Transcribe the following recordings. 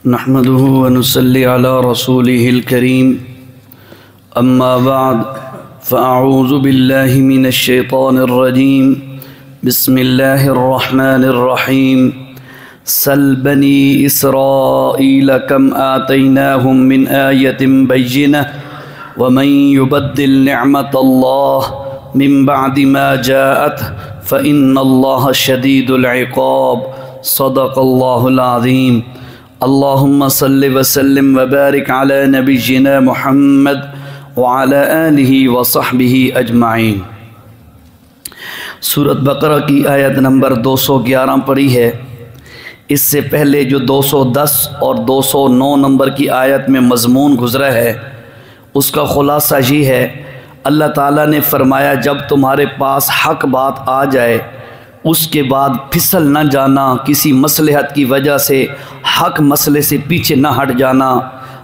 नहमदुहु व नुसल्ली अला रसूलिहिल करीम अम्मा बाद फ़अऊज़ु बिल्लाहि मिनश शैतानिर रजीम बिस्मिल्लाहिर रहमानिर रहीम सल बनी इसराईल कम आतैनाहुम मिन आयतिन बय्यिनह व मन युबद्दिल निअमतल्लाह मिन बअदि मा जाअत फ़इन्नल्लाह शदीदुल इक़ाब सदक़ल्लाहुल अज़ीम। अल्लाहुम्मा सल्लि व सल्लिम व बारिक अला नबिय्यिना मुहम्मद व अला आलिहि व सहबिहि अजमाइन। सूरत बकरा की आयत नंबर 211 पढ़ी है। इससे पहले जो 210 और 209 नंबर की आयत में मज़मून गुज़रा है उसका ख़ुलासा ये है, अल्लाह ताला ने फरमाया जब तुम्हारे पास हक़ बात आ जाए उसके बाद फिसल न जाना, किसी मसलहत की वजह से हक़ मसले से पीछे न हट जाना,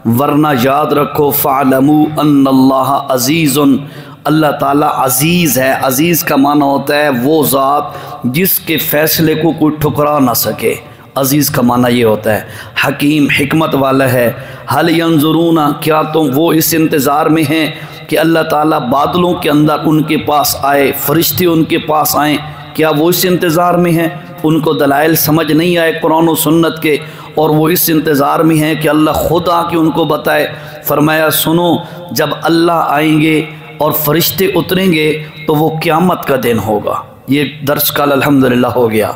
वरना याद रखो फ़अलमू अन्नल्लाह अज़ीज़ुन, अल्लाह ताला अज़ीज़ है। अज़ीज़ का माना होता है वो ज़ात जिसके फ़ैसले को कोई ठुकरा ना सके। अज़ीज़ का माना ये होता है हकीम, हिकमत वाला है। हल यंजुरूना, क्या तुम वो इस इंतज़ार में हैं कि अल्लाह ताला बादलों के अंदर उनके पास आए, फ़रिश्ते उनके पास आएँ? क्या वो इस इंतज़ार में हैं? उनको दलाइल समझ नहीं आए कुरान और सुन्नत के, और वो इस इंतज़ार में हैं कि अल्लाह ख़ुद आके उनको बताए। फरमाया सुनो, जब अल्लाह आएंगे और फ़रिश्ते उतरेंगे तो वो क़यामत का दिन होगा। ये दर्स कल अल्हम्दुलिल्लाह हो गया।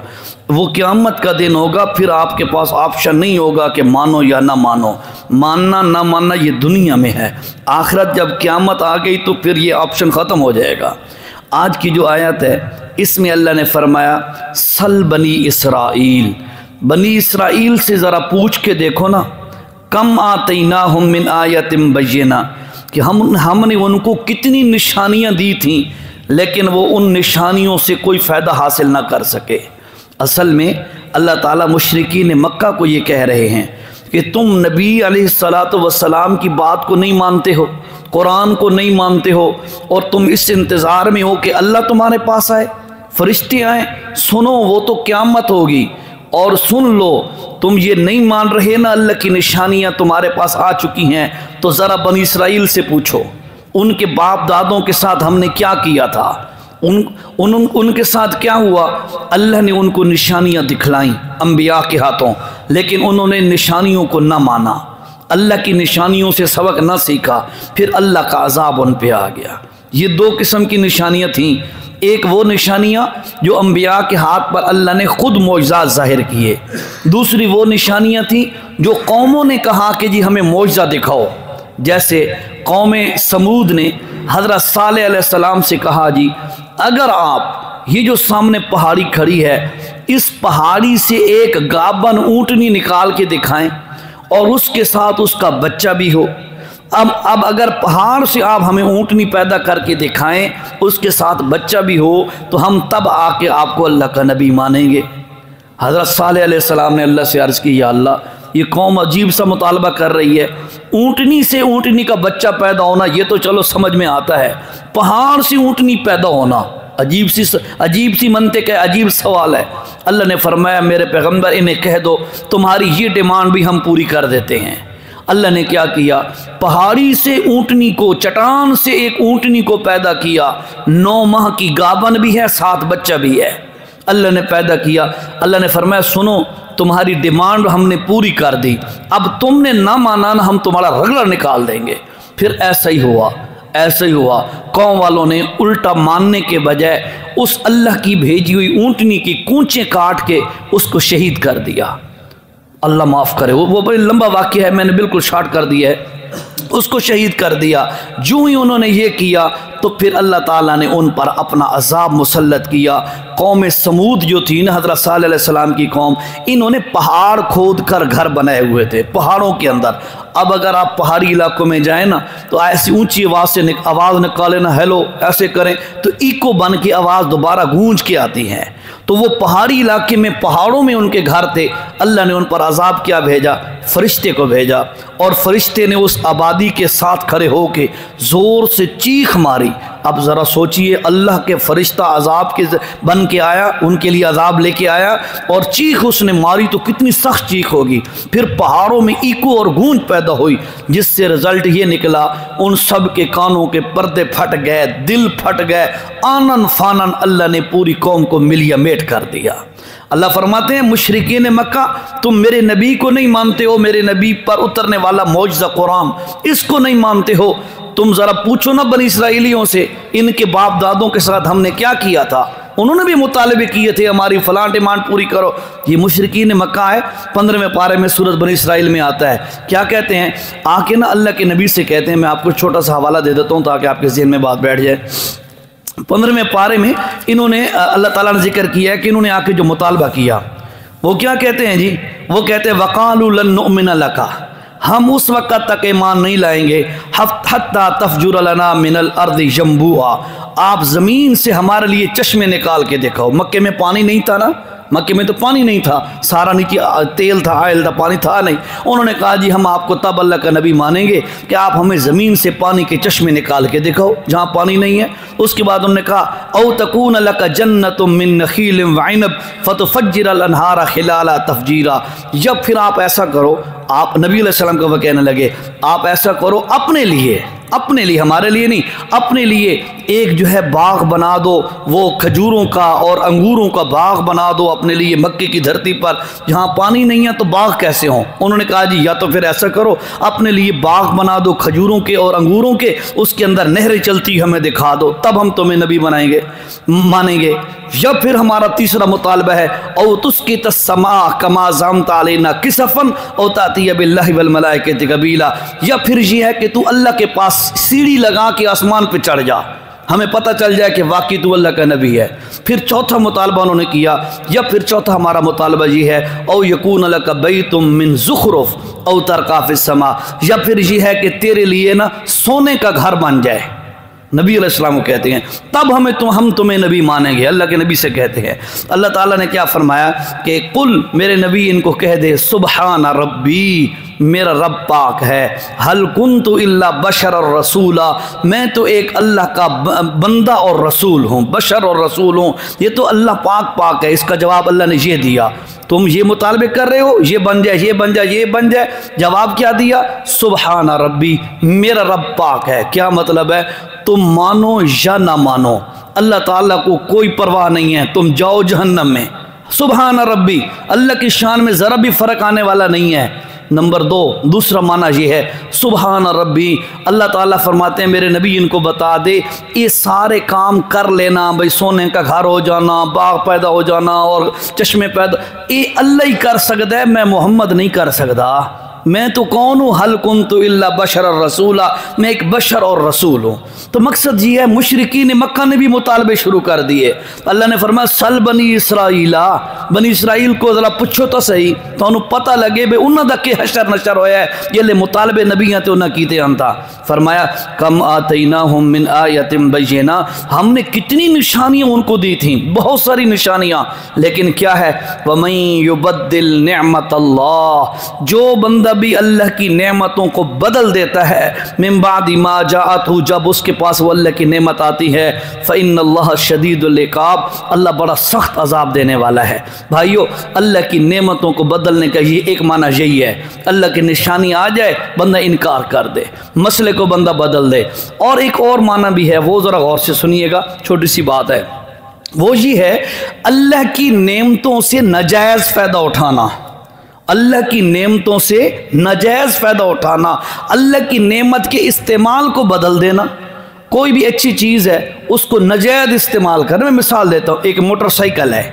वो क़यामत का दिन होगा, फिर आपके पास ऑप्शन नहीं होगा कि मानो या ना मानो। मानना ना मानना ये दुनिया में है, आखिरत जब क़यामत आ गई तो फिर ये ऑप्शन ख़त्म हो जाएगा। आज की जो आयत है इसमें अल्लाह ने फरमाया सल बनी इसराइल, बनी इसराइल से ज़रा पूछ के देखो ना, कम आतैनाहुम मिन आयतिन बय्यिना, कि हमने उनको कितनी निशानियाँ दी थीं लेकिन वो उन निशानियों से कोई फ़ायदा हासिल ना कर सके। असल में अल्लाह ताला मुशरिकीन मक्का को ये कह रहे हैं कि तुम नबी अलैहिस्सलातु वस्सलाम की बात को नहीं मानते हो, कुरान को नहीं मानते हो, और तुम इस इंतज़ार में हो कि अल्लाह तुम्हारे पास आए, फ़रिश्ते आए। सुनो, वो तो क़यामत होगी, और सुन लो, तुम ये नहीं मान रहे ना अल्लाह की निशानियाँ तुम्हारे पास आ चुकी हैं, तो ज़रा बनी इसराइल से पूछो उनके बाप दादों के साथ हमने क्या किया था, उनके साथ क्या हुआ। अल्लाह ने उनको निशानियाँ दिखलाईं अम्बिया के हाथों, लेकिन उन्होंने निशानियों को ना माना, अल्लाह की निशानियों से सबक ना सीखा, फिर अल्लाह का अज़ाब उन पे आ गया। ये दो किस्म की निशानियाँ थीं। एक वो निशानियाँ जो अम्बिया के हाथ पर अल्लाह ने ख़ुद मौजज़ात ज़ाहिर किए, दूसरी वो निशानियाँ थीं जो कौमों ने कहा कि जी हमें मौजज़ा दिखाओ। जैसे कौम समूद ने हज़रत सालेह अलैहिस्सलाम से कहा, जी अगर आप ये जो सामने पहाड़ी खड़ी है इस पहाड़ी से एक गाबन ऊँटनी निकाल के दिखाएं और उसके साथ उसका बच्चा भी हो। अब अगर पहाड़ से आप हमें ऊँटनी पैदा करके दिखाएं, उसके साथ बच्चा भी हो, तो हम तब आके आपको अल्लाह का नबी मानेंगे। हज़रत सालेह अलैहिस्सलाम ने अल्लाह से अर्ज़ की, या अल्लाह, ये कौम अजीब सा मुतालबा कर रही है, ऊँटनी से ऊँटनी का बच्चा पैदा होना ये तो चलो समझ में आता है, पहाड़ से ऊँटनी पैदा होना अजीब सी मंतिक है, अजीब सवाल है। अल्लाह ने फरमाया मेरे पैगम्बर इन्हें कह दो तुम्हारी ये डिमांड भी हम पूरी कर देते हैं। अल्लाह ने क्या किया, पहाड़ी से ऊँटनी को, चट्टान से एक ऊँटनी को पैदा किया, 9 माह की गाबन भी है, 7 बच्चा भी है, अल्लाह ने पैदा किया। अल्लाह ने फरमाया सुनो, तुम्हारी डिमांड हमने पूरी कर दी, अब तुमने ना माना ना हम तुम्हारा रगड़ा निकाल देंगे। फिर ऐसा ही हुआ, कौम वालों ने उल्टा मानने के बजाय उस अल्लाह की भेजी हुई ऊँटनी की कूंचें काट के उसको शहीद कर दिया। अल्लाह माफ़ करे, वो बड़ी लंबा वाक़या है, मैंने बिल्कुल शॉर्ट कर दिया है। उसको शहीद कर दिया। जो ही उन्होंने ये किया तो फिर अल्लाह ताला ने उन पर अपना अज़ाब मुसल्लत किया। कौम समूद जो थी ना, हज़रत सालेह अलैहिस्सलाम की कौम, इन्होंने पहाड़ खोद कर घर बनाए हुए थे पहाड़ों के अंदर। अब अगर आप पहाड़ी इलाकों में जाएं ना तो ऐसी ऊंची आवाज़ से आवाज़ निकालें ना, हेलो ऐसे करें तो इको बन के आवाज़ दोबारा गूंज के आती है। तो वो पहाड़ी इलाके में, पहाड़ों में उनके घर थे। अल्लाह ने उन पर अज़ाब क्या भेजा, फ़रिश्ते को भेजा, और फ़रिश्ते ने उस आबादी के साथ खड़े होके ज़ोर से चीख मारी, अब ज़रा सोचिए, अल्लाह के फरिश्ता अजाब के बन के आया, उनके लिए अजाब लेके आया और चीख उसने मारी तो कितनी सख्त चीख होगी। फिर पहाड़ों में ईको और गूंज पैदा हुई, जिससे रिजल्ट ये निकला उन सब के कानों के पर्दे फट गए, दिल फट गए, आनन फानन अल्लाह ने पूरी कौम को मिलिया मेट कर दिया। अल्लाह फरमाते हैं, मुशरिकीन मक्का तुम मेरे नबी को नहीं मानते हो, मेरे नबी पर उतरने वाला मौजज़ा कुरान इसको नहीं मानते हो। तुम ज़रा पूछो ना बनी इसराइलियों से, इनके बाप दादों के साथ हमने क्या किया था, उन्होंने भी मुतालबे किए थे हमारी फ़लाँ डिमांड पूरी करो। ये मुशरिकीन मक्का है, 15वें पारे में सूरत बनी इसराइल में आता है। क्या कहते हैं, आके ना अल्लाह के नबी से कहते हैं, मैं आपको छोटा सा हवाला दे देता हूँ ताकि आपके ज़हन में बात बैठ जाए। 15वें पारे में इन्होंने अल्लाह ताला ने जिक्र किया है कि इन्होंने आके जो मुतालबा किया, वो क्या कहते हैं जी, वो कहते हैं वक़ालू लन नुअमिना लका, हम उस वक़्त तक ईमान नहीं लाएंगे हत्ता तफजुर लना मिनल अर्दि यंबुआ, आप ज़मीन से हमारे लिए चश्मे निकाल के दिखाओ। मक्के में पानी नहीं था ना, मक्के में तो पानी नहीं था, सारा नीचे तेल था, आयल था, पानी था नहीं। उन्होंने कहा जी हम आपको तब अल्लाह का नबी मानेंगे कि आप हमें ज़मीन से पानी के चश्मे निकाल के दिखाओ जहाँ पानी नहीं है। उसके बाद उन्होंने कहा औ तकून लका जन्नतुम मिन नखीलिन व इनब फतुफज्जिरल अनहारा खिलाला तफजीरा, जब फिर आप ऐसा करो, आप नबी अलैहि सलाम का वह कहने लगे आप ऐसा करो अपने लिए, अपने लिए, हमारे लिए नहीं, अपने लिए एक जो है बाग बना दो, वो खजूरों का और अंगूरों का बाग बना दो अपने लिए मक्के की धरती पर जहाँ पानी नहीं है तो बाग कैसे हों। उन्होंने कहा जी या तो फिर ऐसा करो अपने लिए बाग बना दो खजूरों के और अंगूरों के, उसके अंदर नहरें चलती हमें दिखा दो, तब हम तुम्हें नबी बनाएंगे मानेंगे। या फिर हमारा तीसरा मुतालबा है औ तुस्की तस्समा कमा ज़अमता अलैना किसफन औ ताती बिल्लाहि वल मलाइकति कबीला, या फिर ये है कि तू अल्लाह के पास सीढ़ी लगा के आसमान पे चढ़ जा, हमें पता चल जाए कि वाकई तू अल्लाह का नबी है। फिर चौथा मुतालबा उन्होंने किया, या फिर चौथा हमारा मुतालबा ये है औ यकून लका बैतुम मिन ज़ुखरुफ औ तरका फिस समा, या फिर ये है कि तेरे लिए ना सोने का घर बन जाए। नबी अलैहिस्सलाम को कहते हैं तब हम तुम्हें नबी मानेंगे। अल्लाह के नबी से कहते हैं, अल्लाह ताला ने क्या फरमाया कि कुल मेरे नबी इनको कह दे सुबहान रब्बी, मेरा रब पाक है, हल कुन्तु इल्ला बशर और रसूला, मैं तो एक अल्लाह का बंदा और रसूल हूँ, बशर और रसूल हूँ। ये तो अल्लाह पाक पाक है। इसका जवाब अल्लाह ने ये दिया, तुम ये मुतालबे कर रहे हो ये बन जाए, ये बन जाए, ये बन जाए। जवाब क्या दिया, सुबहान रब्बी, मेरा रब पाक है। क्या मतलब है, तुम मानो या ना मानो अल्लाह ताला को कोई परवाह नहीं है, तुम जाओ जहन्नम में। सुबहान रब्बी, अल्लाह की शान में ज़रा भी फ़र्क आने वाला नहीं है। नंबर दो, दूसरा माना ये है सुबहान रब्बी, अल्लाह ताला फरमाते हैं मेरे नबी इनको बता दे ये सारे काम कर लेना, भाई सोने का घर हो जाना, बाग पैदा हो जाना और चश्मे पैदा, ये अल्लाह ही कर सकता है, मैं मोहम्मद नहीं कर सकता। मैं तो कौन हूँ, हल कुन्तु इल्ला बशर और रसूला, मैं एक बशर और रसूल हूँ। तो मकसद ये है, मुशरिकीन मक्का ने भी मुतालबे शुरू कर दिए। अल्लाह ने फरमाया सल बनी इसराइला, बनी इसराइल को ज़रा पूछो तो सही, तो उन्हें पता लगे भाई उन्होंने दा के हशर नशर होया है, ये ले मुतालबे नबियाँ तो उन्हें कीते अंता। फरमाया कम आतैनाहुम मिन आयतिन बय्यिना, हमने कितनी निशानियाँ उनको दी थी, बहुत सारी निशानियाँ, लेकिन क्या है वमन युबद्दिल निअमतल्लाह, जो बंदा भी अल्लाह की नेमतों को बदल देता है मिन बादी मा जाअतहु, जब उसके पास वो अल्लाह की नेमत आती है, फ़इन्नल्लाह शदीदुल इक़ाब, अल्लाह बड़ा सख्त अजाब देने वाला है। भाइयों, अल्लाह की नेमतों को बदलने का ये एक माना यही है, अल्लाह की निशानी आ जाए बंदा इनकार कर दे, मसले को बंदा बदल दे। और एक और माना भी है, वो ज़रा गौर से सुनिएगा, छोटी सी बात है, वो ये है अल्लाह की नेमतों से नाजायज़ फ़ायदा उठाना, अल्लाह की नेमतों से नाजायज़ फ़ायदा उठाना, अल्लाह की नेमत के इस्तेमाल को बदल देना। कोई भी अच्छी चीज़ है उसको नाजायज़ इस्तेमाल करना। मैं मिसाल देता हूँ, एक मोटरसाइकिल है,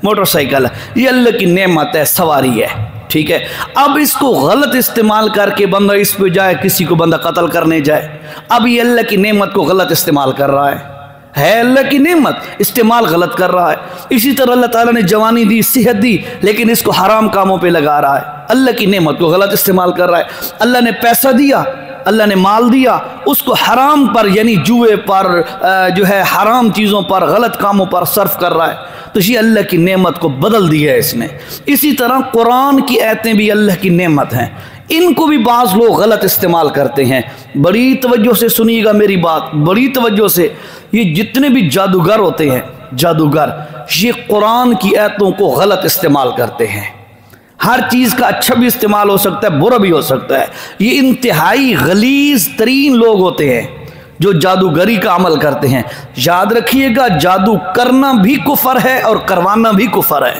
मोटरसाइकिल है, ये अल्लाह की नेमत है, सवारी है, ठीक है। अब इसको गलत इस्तेमाल करके बंदा इस पे जाए, किसी को बंदा कत्ल करने जाए, अब ये अल्लाह की नेमत को गलत इस्तेमाल कर रहा है अल्लाह की नेमत, इस्तेमाल गलत कर रहा है। इसी तरह अल्लाह ताला ने जवानी दी, सेहत दी, लेकिन इसको हराम कामों पे लगा रहा है, अल्लाह की नेमत को गलत इस्तेमाल कर रहा है। अल्लाह ने पैसा दिया, अल्लाह ने माल दिया, उसको हराम पर यानी जुए पर जो है हराम चीज़ों पर गलत कामों पर सर्फ कर रहा है, तो ये अल्लाह की नेमत को बदल दिया है इसने। इसी तरह कुरान की आयतें भी अल्लाह की नेमत हैं, इनको भी बाज़ लोग गलत इस्तेमाल करते हैं। बड़ी तवज्जो से सुनिएगा मेरी बात, बड़ी तवज्जो से। ये जितने भी जादूगर होते हैं, जादूगर, ये कुरान की आयतों को गलत इस्तेमाल करते हैं। हर चीज़ का अच्छा भी इस्तेमाल हो सकता है, बुरा भी हो सकता है। ये इंतहाई गलीज़ तरीन लोग होते हैं जो जादूगरी का अमल करते हैं। याद रखिएगा, जादू करना भी कुफर है और करवाना भी कुफर है।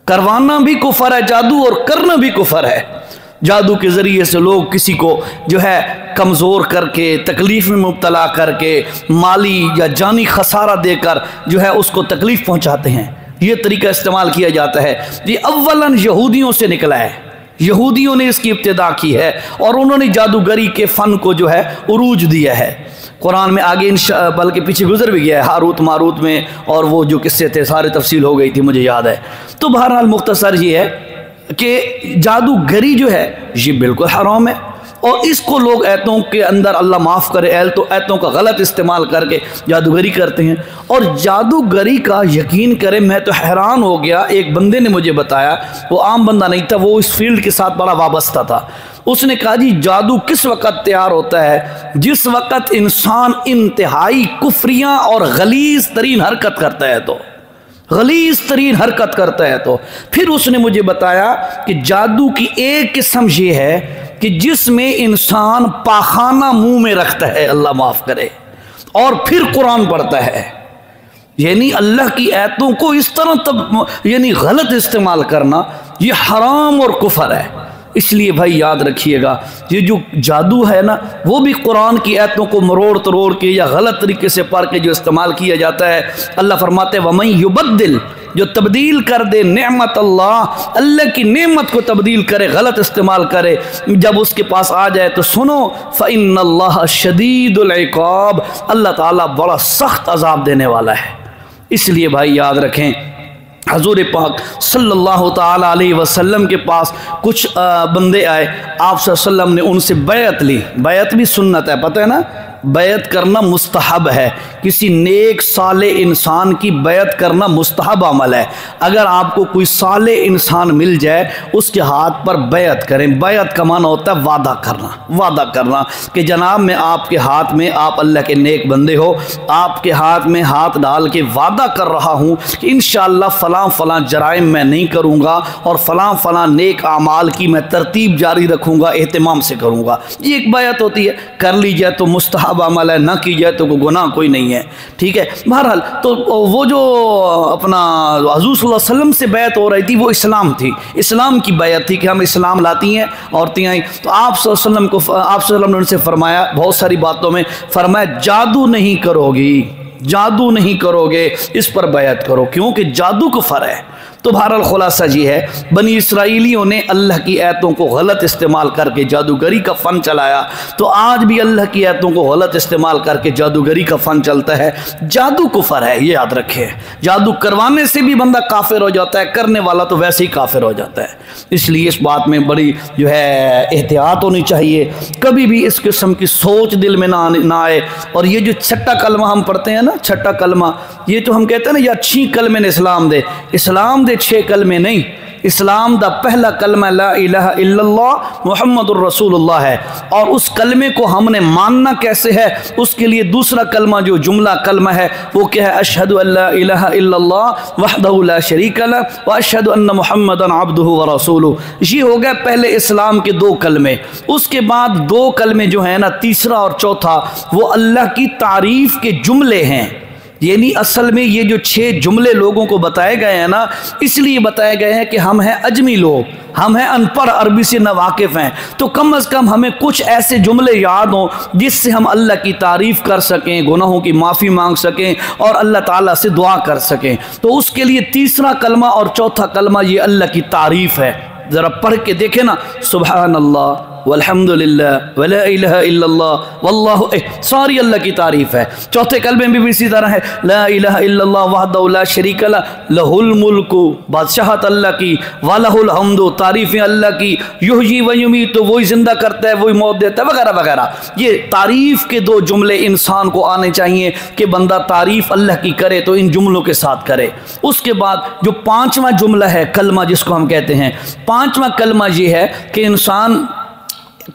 करवाना भी कुफर है जादू, और करना भी कुफर है। जादू के ज़रिए से लोग किसी को जो है कमज़ोर करके, तकलीफ़ में मुब्तला करके, माली या जानी खसारा देकर जो है उसको तकलीफ़ पहुँचाते हैं। ये तरीका इस्तेमाल किया जाता है। ये अव्वलन यहूदियों से निकला है, यहूदियों ने इसकी इब्तिदा की है और उन्होंने जादूगरी के फ़न को जो है उरूज दिया है। कुरान में आगे बल्कि पीछे गुजर भी गया है, हारूत मारूत में, और वो जो किस्से थे सारे तफसील हो गई थी, मुझे याद है। तो बहरहाल मुख्तसर ये है कि जादूगरी जो है ये बिल्कुल हराम है, और इसको लोग ऐतों के अंदर, अल्लाह माफ़ करे, तो ऐतों का गलत इस्तेमाल करके जादूगरी करते हैं। और जादूगरी का यकीन करें, मैं तो हैरान हो गया। एक बंदे ने मुझे बताया, वो आम बंदा नहीं था, वो इस फील्ड के साथ बड़ा वाबस्ता था। उसने कहा जी जादू किस वक़्त तैयार होता है? जिस वक़्त इंसान इंतहाई कुफ्रियाँ और गलीज़ तरीन हरकत करता है, तो गलीज़ तरीन हरकत करता है। तो फिर उसने मुझे बताया कि जादू की एक किस्म ये है कि जिसमें इंसान पाखाना मुंह में रखता है, अल्लाह माफ़ करे, और फिर कुरान पढ़ता है। यानी अल्लाह की आयतों को इस तरह तब यानी गलत इस्तेमाल करना, ये हराम और कुफर है। इसलिए भाई याद रखिएगा, ये जो जादू है ना, वो भी कुरान की आयतों को मरोड़ तरोड़ के या गलत तरीके से पढ़ के जो इस्तेमाल किया जाता है। अल्लाह फरमाते वमन युबद्दिल, जो तब्दील कर दे नेमत अल्लाह, अल्लाह की नेमत को तब्दील करे, गलत इस्तेमाल करे, जब उसके पास आ जाए तो सुनो फ़इन्नल्लाह शदीदुल इक़ाब, अल्लाह ताला बड़ा सख्त अजाब देने वाला है। इसलिए भाई याद रखें, हजूर पाक सल्लल्लाहु ताला अलैहि वसल्लम के पास कुछ बंदे आए, आप सल्लल्लाहु अलैहि वसल्लम ने उनसे बैत ली। बैत भी सुन्नत है, पता है ना, बैत करना मुस्तहब है। किसी नेक साले इंसान की बैत करना मुस्तहब अमल है। अगर आपको कोई साले इंसान मिल जाए, उसके हाथ पर बैत करें। बैत का माना होता है वादा करना, वादा करना कि जनाब मैं आपके हाथ में, आप अल्लाह के नेक बंदे हो, आपके हाथ में हाथ डाल के वादा कर रहा हूँ कि इंशाअल्लाह फ़लाँ फ़लाँ जराइम मैं नहीं करूँगा और फ़लाँ फ़लाँ नेक आमाल की मैं तरतीब जारी रखूँगा, एहतमाम से करूँगा। ये एक बैत होती है, कर ली जाए तो मुस्तहब अमल है, ना की जाए तो गुनाह कोई नहीं है। ठीक है, बहरहाल तो वो जो अपना हुज़ूर सल्लल्लाहु अलैहि वसल्लम से बैत हो रही थी, वो इस्लाम थी, इस्लाम की बैत थी कि हम इस्लाम लाती हैं, औरतें आई। तो आप सल्लल्लाहु अलैहि वसल्लम ने उनसे फरमाया, बहुत सारी बातों में फरमाया, जादू नहीं करोगी, जादू नहीं करोगे, इस पर बैत करो, क्योंकि जादू कुफ्र है। तो बहरहाल खुलासा ये है, बनी इसराइलियों ने अल्लाह की आयतों को गलत इस्तेमाल करके जादूगरी का फ़न चलाया, तो आज भी अल्लाह की आयतों को गलत इस्तेमाल करके जादूगरी का फ़न चलता है। जादू कुफर है, ये याद रखें। जादू करवाने से भी बंदा काफिर हो जाता है, करने वाला तो वैसे ही काफिर हो जाता है। इसलिए इस बात में बड़ी जो है एहतियात होनी चाहिए, कभी भी इस किस्म की सोच दिल में ना आए। और ये जो छठा कलमा हम पढ़ते हैं ना, छठा कलमा, ये तो हम कहते हैं ना, या 6 कलमे ने इस्लाम दे, इस्लाम दे 6 कलमे नहीं। इस्लाम दा पहला कलमा ला इलाहा इल्लल्लाह मुहम्मदुर रसूलुल्लाह है, और उस कलमे को हमने मानना कैसे है, उसके लिए दूसरा कलमा जो जुमला कलमा है वो क्या है, अशहदु अल्ला इलाहा इल्लल्लाह वहदहु ला शरीका लह व अशहदु अन्ना मुहम्मदन अब्दुहु व रसूलुहु। ये हो गया पहले इस्लाम के 2 कलमे। उसके बाद 2 कलमे जो है ना, तीसरा और चौथा, वो अल्लाह की तारीफ़ के जुमले हैं। यानी असल में ये जो 6 जुमले लोगों को बताए गए हैं ना, इसलिए बताए गए हैं कि हम हैं अजमी लोग, हम हैं अनपढ़, अरबी से नावाकिफ़ हैं, तो कम अज़ कम हमें कुछ ऐसे जुमले याद हों जिससे हम अल्लाह की तारीफ़ कर सकें, गुनाहों की माफ़ी मांग सकें और अल्लाह ताला से दुआ कर सकें। तो उसके लिए तीसरा कलमा और चौथा कलमा ये अल्लाह की तारीफ़ है। ज़रा पढ़ के देखें ना, सुबहान अल्लाह वल्हम्दुलिल्लाह वला इलाहा इल्लल्लाह वल्लाहु सारी अल्लाह की तारीफ़ है। चौथे कलमे में भी इसी तरह है, ला इलाहा इल्लल्लाह वहदहु ला शरीका लह, लहुल मुल्कु, बादशाहत अल्लाह की, वलहुल हम्दु, तारीफ़ें अल्लाह की, युहयी व युमीत, तो वही ज़िंदा करता है, वही मौत देता है, वगैरह वगैरह। ये तारीफ़ के दो जुमले इंसान को आने चाहिए कि बंदा तारीफ़ अल्लाह की करे तो इन जुमलों के साथ करे। उसके बाद जो पाँचवा जुमला है कलमा, जिसको हम कहते हैं, पाँचवा कलमा ये है कि इंसान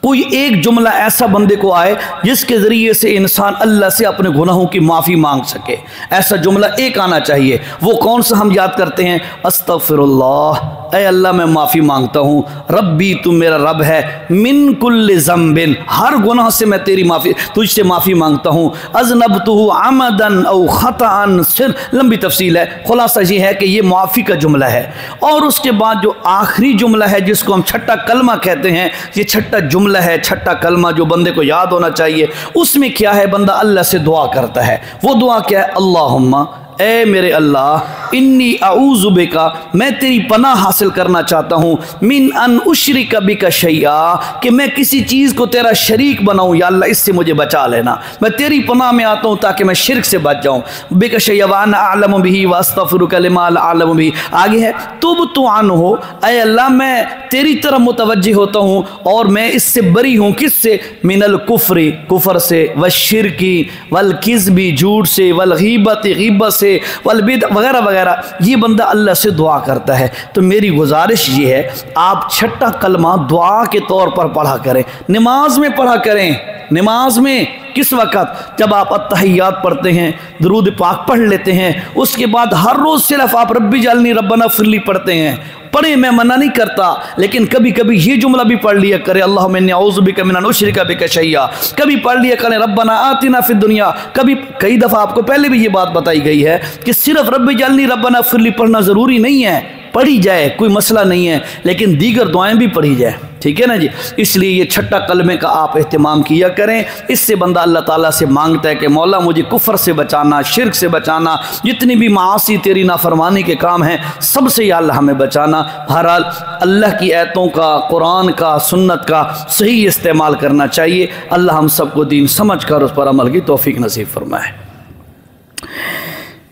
कोई एक जुमला ऐसा बंदे को आए जिसके ज़रिए से इंसान अल्लाह से अपने गुनाहों की माफ़ी मांग सके। ऐसा जुमला एक आना चाहिए। वो कौन सा हम याद करते हैं? अस्तग़फिरुल्लाह, ऐ अल्लाह मैं माफ़ी मांगता हूँ, रब्बी तू मेरा रब है, मिन कुल्ल ज़म्बिन, हर गुनाह से मैं तेरी माफ़ी, तुझसे माफ़ी मांगता हूँ, अज़नबतुहु अमदन औ ख़तअन, सिर लंबी तफसील है, खुलासा ये है कि ये माफ़ी का जुमला है। और उसके बाद जो आखिरी जुमला है जिसको हम छठा कलमा कहते हैं, ये छठा जुमला है, छठा कलमा जो बंदे को याद होना चाहिए। उसमें क्या है? बंदा अल्लाह से दुआ करता है। वो दुआ क्या है? अल्लाहुम्मा, ए मेरे अल्लाह, इन्नी अऊज़ु बिका, मैं तेरी पनाह हासिल करना चाहता हूँ, मिन अन उशरिका बिका शैया, कि मैं किसी चीज़ को तेरा शरीक बनाऊँ। या अल्लाह इससे मुझे बचा लेना, मैं तेरी पनाह में आता हूँ ताकि मैं शिरक से बच जाऊँ। बिका शैया व अना अअलमु बिही व अस्तग़फिरुका लिमा ला अअलमु बिही। आगे है तुब्तु अन्हु, ऐ अल्लाह मैं तेरी तरफ मुतवज्जिह होता हूँ और मैं इससे बरी हूँ। किससे? मिनल कुफ्री, कुफर से, व शिरकी, वल किज़्बी, झूठ से, वल गीबती, गीबत से, वल बिद, वगैरह वगैरह। ये बंदा अल्लाह से दुआ करता है। तो मेरी गुजारिश ये है, आप छठा कलमा दुआ के तौर पर पढ़ा करें, नमाज में पढ़ा करें। नमाज में किस वक़्त? जब आप अत्तहियात पढ़ते हैं, दुरूद पाक पढ़ लेते हैं, उसके बाद हर रोज़ सिर्फ आप रब्बी जअलनी रब्बना फ़िरली पढ़ते हैं। पढ़े, मैं मना नहीं करता, लेकिन कभी कभी ये जुमला भी पढ़ लिया करें, अल्लाहुम्मा इन्नी अऊज़ु बिका मिन अन उशरिका बिका शैया। कभी पढ़ लिया करें रब्बना आतिना फिद दुनिया। कभी कई दफ़ा आपको पहले भी ये बात बताई गई है कि सिर्फ रब्बी जअलनी रब्बना फ़िरली पढ़ना ज़रूरी नहीं है, पढ़ी जाए, कोई मसला नहीं है, लेकिन दीगर दुआएं भी पढ़ी जाए। ठीक है ना जी? इसलिए ये छठा कलमे का आप एहतमाम किया करें। इससे बंदा अल्लाह ताला से मांगता है कि मौला मुझे कुफ्र से बचाना, शिरक से बचाना, जितनी भी मासी तेरी नाफरमानी के काम हैं सबसे या अल्लाह हमें बचाना। बहरहाल अल्लाह की आयतों का, कुरान का, सुन्नत का सही इस्तेमाल करना चाहिए। अल्लाह हम सबको दीन समझ कर उस पर अमल की तौफीक नसीब फरमाए।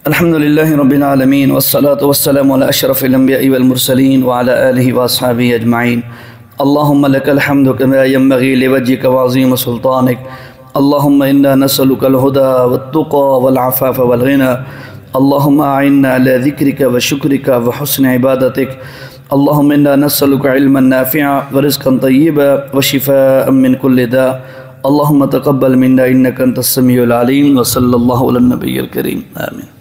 अल्हम्दुलिल्लाहि रब्बिल आलमीन वस्सलातु वस्सलामु अला अशरफिल अंबिया'i वल मुरसलीन व अला आलिहि व अस्हाबिहि अजमाइन। अल्लाहुम्मा लकल हम्दु कमा यंबगी लिवज्हिका व अज़ीम सुल्तानिक। अल्लाहुम्मा इन्ना नसअलुकल हुदा वत्तुक़ा वल अफ़ाफ़ वल ग़िना। अल्लाहुम्मा अइन्ना अला ज़िक्रिका व शुक्रिका व हुस्न इबादतिक। अल्लाहुम्मा इन्ना नसअलुका इल्मन नाफ़िअ व रिज़्क़न तय्यिबा व शिफ़ाअन मिन कुल्लि दा। अल्लाहुम्मा तक़ब्बल मिन्ना इन्नका अंतस समीउल अलीम व सल्लल्लाहु अला नबिय्यिल करीम। आमीन।